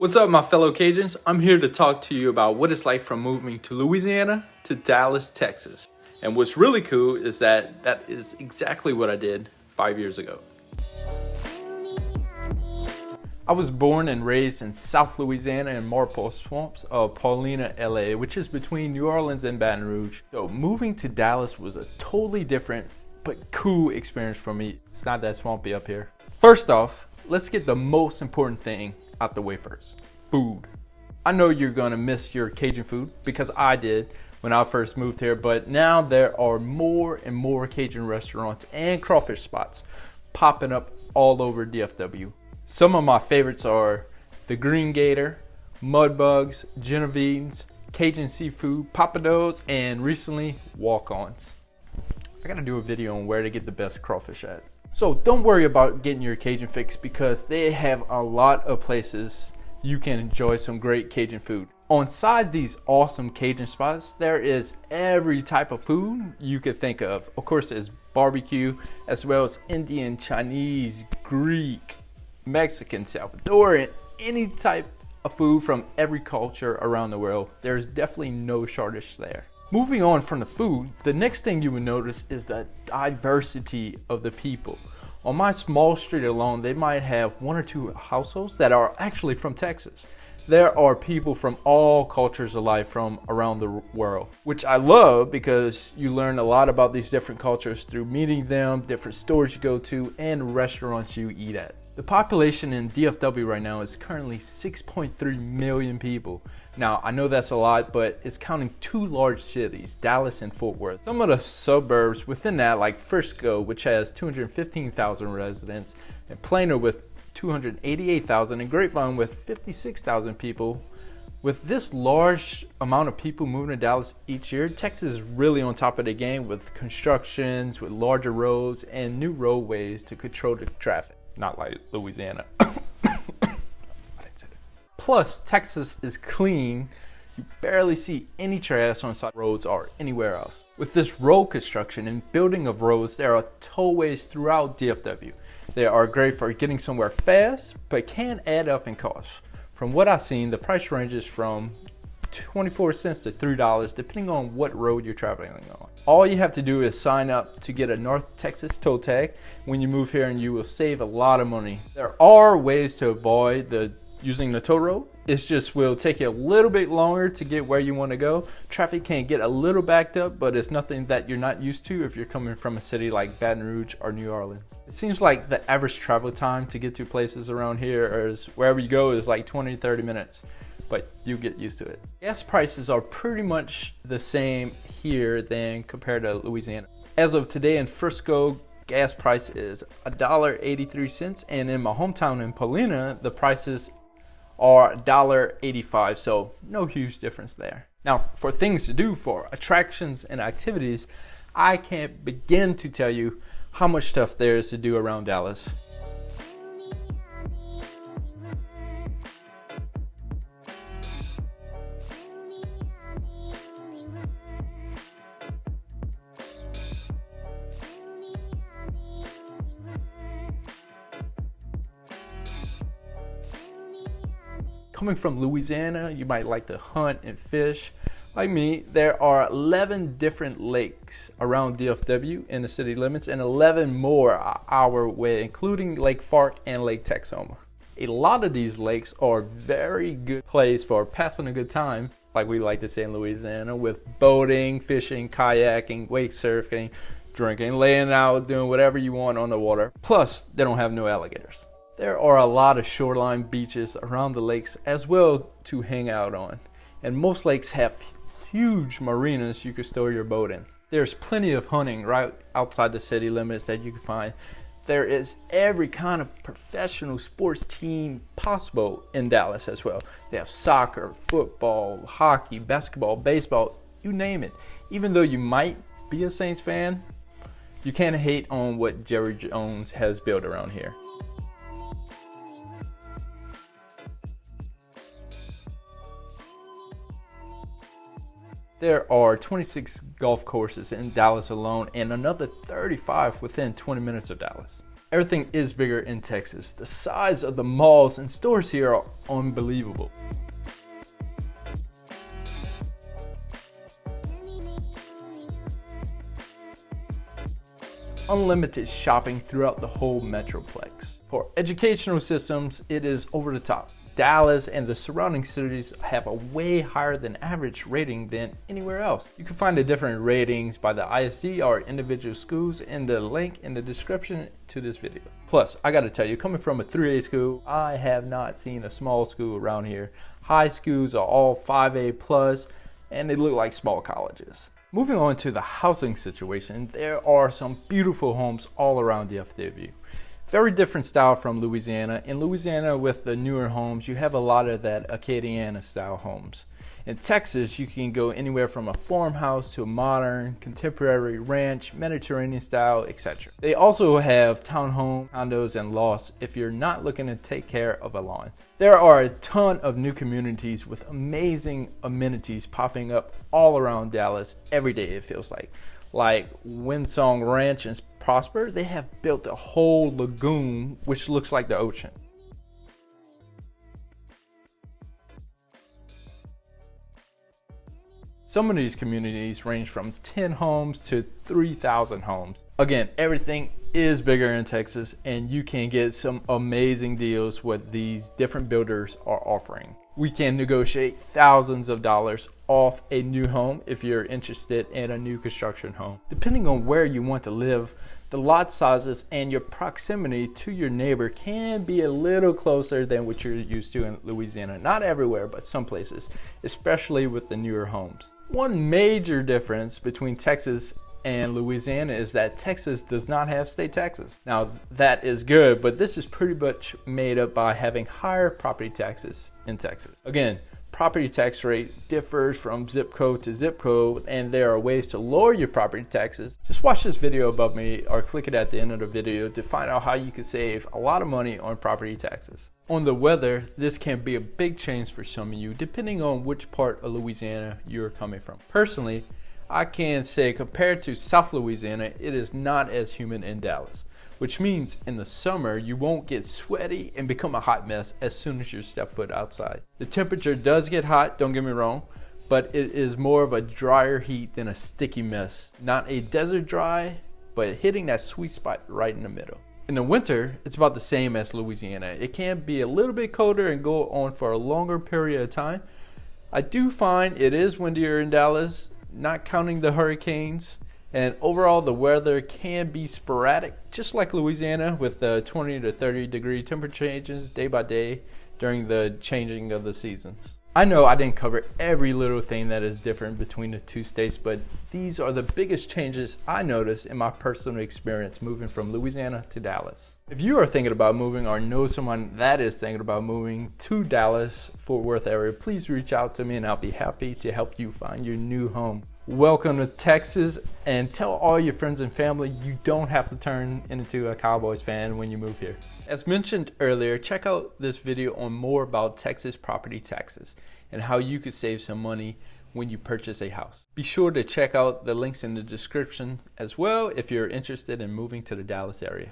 What's up, my fellow Cajuns? I'm here to talk to you about what it's like from moving to Louisiana to Dallas, Texas. And what's really cool is that is exactly what I did 5 years ago. I was born and raised in South Louisiana in Marple Swamps of Paulina, LA, which is between New Orleans and Baton Rouge. So moving to Dallas was a totally different but cool experience for me. It's not that swampy up here. First off, let's get the most important thing out the way first. Food. I know you're gonna miss your Cajun food because I did when I first moved here, but now there are more and more Cajun restaurants and crawfish spots popping up all over DFW. Some of my favorites are the Green Gator, Mudbugs, Genevieve's, Cajun Seafood, Papados, and recently Walk-Ons. I gotta do a video on where to get the best crawfish at. So don't worry about getting your Cajun fix because they have a lot of places you can enjoy some great Cajun food. On side these awesome Cajun spots, there is every type of food you could think of. Of course, there's barbecue as well as Indian, Chinese, Greek, Mexican, Salvadoran, any type of food from every culture around the world. There's definitely no shortage there. Moving on from the food, the next thing you will notice is the diversity of the people. On my small street alone, they might have one or two households that are actually from Texas. There are people from all cultures of life from around the world, which I love because you learn a lot about these different cultures through meeting them, different stores you go to, and restaurants you eat at. The population in DFW right now is currently 6.3 million people. Now, I know that's a lot, but it's counting two large cities, Dallas and Fort Worth. Some of the suburbs within that, like Frisco, which has 215,000 residents, and Plano with 288,000, and Grapevine with 56,000 people. With this large amount of people moving to Dallas each year, Texas is really on top of the game with constructions, with larger roads, and new roadways to control the traffic. Not like Louisiana. Plus, Texas is clean. You barely see any trash on side roads or anywhere else. With this road construction and building of roads, there are tollways throughout DFW. They are great for getting somewhere fast, but can add up in cost. From what I've seen, the price ranges from 24 cents to $3 depending on what road you're traveling on. All you have to do is sign up to get a North Texas toll tag when you move here and you will save a lot of money. There are ways to avoid using the toll road. It just will take you a little bit longer to get where you want to go. Traffic can get a little backed up, but it's nothing that you're not used to if you're coming from a city like Baton Rouge or New Orleans. It seems like the average travel time to get to places around here or wherever you go is like 20 to 30 minutes, but you get used to it. Gas prices are pretty much the same here than compared to Louisiana. As of today in Frisco, gas price is $1.83, and in my hometown in Paulina, the prices are $1.85, so no huge difference there. Now, for things to do, for attractions and activities, I can't begin to tell you how much stuff there is to do around Dallas. Coming from Louisiana, you might like to hunt and fish. Like me, there are 11 different lakes around DFW in the city limits and 11 more our way, including Lake Fark and Lake Texoma. A lot of these lakes are very good place for passing a good time, like we like to say in Louisiana, with boating, fishing, kayaking, wake surfing, drinking, laying out, doing whatever you want on the water. Plus, they don't have no alligators. There are a lot of shoreline beaches around the lakes as well to hang out on. And most lakes have huge marinas you can store your boat in. There's plenty of hunting right outside the city limits that you can find. There is every kind of professional sports team possible in Dallas as well. They have soccer, football, hockey, basketball, baseball, you name it. Even though you might be a Saints fan, you can't hate on what Jerry Jones has built around here. There are 26 golf courses in Dallas alone and another 35 within 20 minutes of Dallas. Everything is bigger in Texas. The size of the malls and stores here are unbelievable. Unlimited shopping throughout the whole metroplex. For educational systems, it is over the top. Dallas and the surrounding cities have a way higher than average rating than anywhere else. You can find the different ratings by the ISD or individual schools in the link in the description to this video. Plus, I gotta tell you, coming from a 3A school, I have not seen a small school around here. High schools are all 5A plus, and they look like small colleges. Moving on to the housing situation, there are some beautiful homes all around DFW. Very different style from Louisiana. In Louisiana, with the newer homes, you have a lot of that Acadiana style homes. In Texas, you can go anywhere from a farmhouse to a modern, contemporary ranch, Mediterranean style, etc. They also have townhome, condos, and lofts if you're not looking to take care of a lawn. There are a ton of new communities with amazing amenities popping up all around Dallas every day, it feels like Windsong Ranch and Prosper. They have built a whole lagoon which looks like the ocean. Some of these communities range from 10 homes to 3,000 homes. Again, everything is bigger in Texas, and you can get some amazing deals what these different builders are offering. We can negotiate thousands of dollars off a new home if you're interested in a new construction home. Depending on where you want to live, the lot sizes and your proximity to your neighbor can be a little closer than what you're used to in Louisiana. Not everywhere, but some places, especially with the newer homes. One major difference between Texas and Louisiana is that Texas does not have state taxes. Now that is good, but this is pretty much made up by having higher property taxes in Texas. Again, property tax rate differs from zip code to zip code, and there are ways to lower your property taxes. Just watch this video above me or click it at the end of the video to find out how you can save a lot of money on property taxes. On the weather, this can be a big change for some of you depending on which part of Louisiana you're coming from. Personally, I can say compared to South Louisiana, it is not as humid in Dallas, which means in the summer you won't get sweaty and become a hot mess as soon as you step foot outside. The temperature does get hot, don't get me wrong, but it is more of a drier heat than a sticky mess. Not a desert dry, but hitting that sweet spot right in the middle. In the winter, it's about the same as Louisiana. It can be a little bit colder and go on for a longer period of time. I do find it is windier in Dallas, not counting the hurricanes, and overall the weather can be sporadic, just like Louisiana, with the 20 to 30 degree temperature changes day by day during the changing of the seasons. I know I didn't cover every little thing that is different between the two states, but these are the biggest changes I noticed in my personal experience moving from Louisiana to Dallas. If you are thinking about moving or know someone that is thinking about moving to Dallas, Fort Worth area, please reach out to me and I'll be happy to help you find your new home. Welcome to Texas, and tell all your friends and family you don't have to turn into a Cowboys fan when you move here. As mentioned earlier, check out this video on more about Texas property taxes and how you could save some money when you purchase a house. Be sure to check out the links in the description as well if you're interested in moving to the Dallas area.